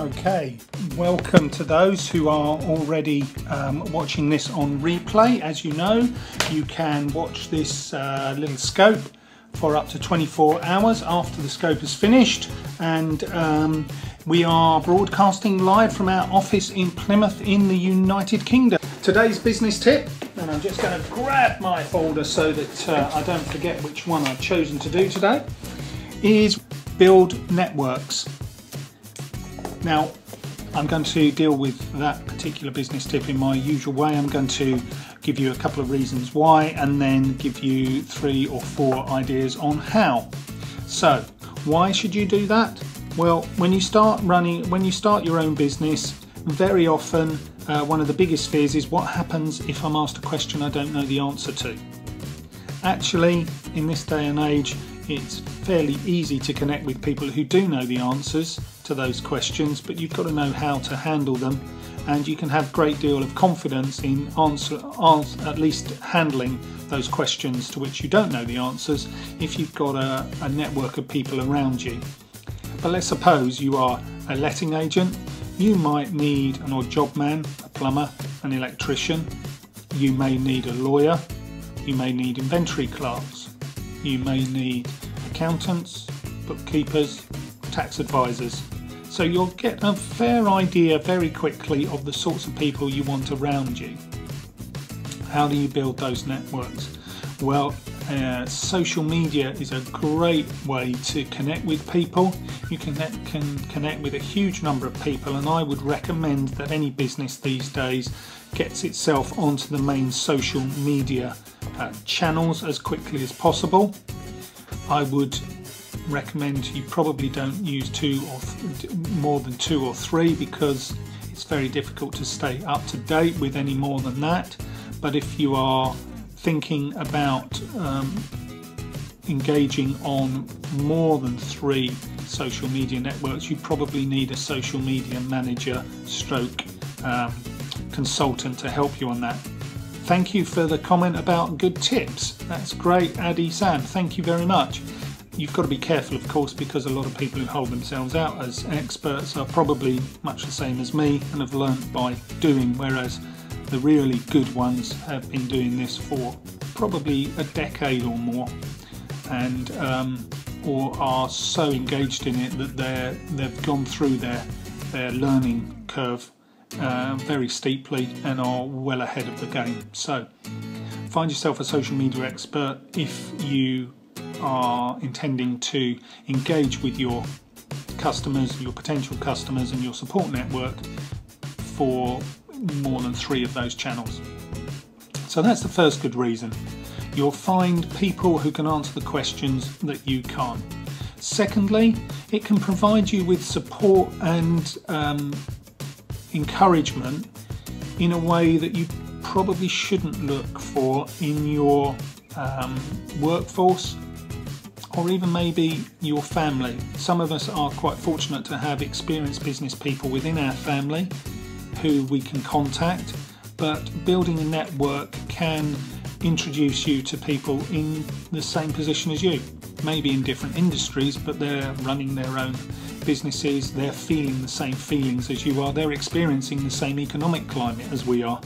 Okay, welcome to those who are already watching this on replay. As you know, you can watch this little scope for up to 24 hours after the scope is finished, and we are broadcasting live from our office in Plymouth in the United Kingdom. Today's business tip, and I'm just going to grab my folder so that I don't forget which one I've chosen to do today, is build networks. Now, I'm going to deal with that particular business tip in my usual way. I'm going to give you a couple of reasons why, and then give you 3 or 4 ideas on how. So, why should you do that? Well, when you start your own business, very often one of the biggest fears is what happens if I'm asked a question I don't know the answer to. Actually, in this day and age, it's fairly easy to connect with people who do know the answers to those questions, but you've got to know how to handle them, and you can have a great deal of confidence in at least handling those questions to which you don't know the answers if you've got a network of people around you. But let's suppose you are a letting agent. You might need an odd job man, a plumber, an electrician. You may need a lawyer. You may need inventory clerks. You may need accountants, bookkeepers, tax advisors. So you'll get a fair idea very quickly of the sorts of people you want around you. How do you build those networks? Well, social media is a great way to connect with people. You can connect with a huge number of people, and I would recommend that any business these days gets itself onto the main social media channels as quickly as possible. I would recommend you probably don't use more than 2 or 3, because it's very difficult to stay up to date with any more than that. But if you are thinking about engaging on more than 3 social media networks, you probably need a social media manager stroke consultant to help you on that. Thank you for the comment about good tips. That's great, Addy Sam. Thank you very much. You've got to be careful, of course, because a lot of people who hold themselves out as experts are probably much the same as me and have learnt by doing, whereas the really good ones have been doing this for probably a decade or more, and or are so engaged in it that they've gone through their learning curve very steeply and are well ahead of the game. So find yourself a social media expert if you are intending to engage with your customers, your potential customers, and your support network for more than 3 of those channels. So that's the first good reason. You'll find people who can answer the questions that you can't. Secondly, it can provide you with support and encouragement in a way that you probably shouldn't look for in your workforce, or even maybe your family. Some of us are quite fortunate to have experienced business people within our family who we can contact, but building a network can introduce you to people in the same position as you, maybe in different industries, but they're running their own businesses, they're feeling the same feelings as you are, they're experiencing the same economic climate as we are.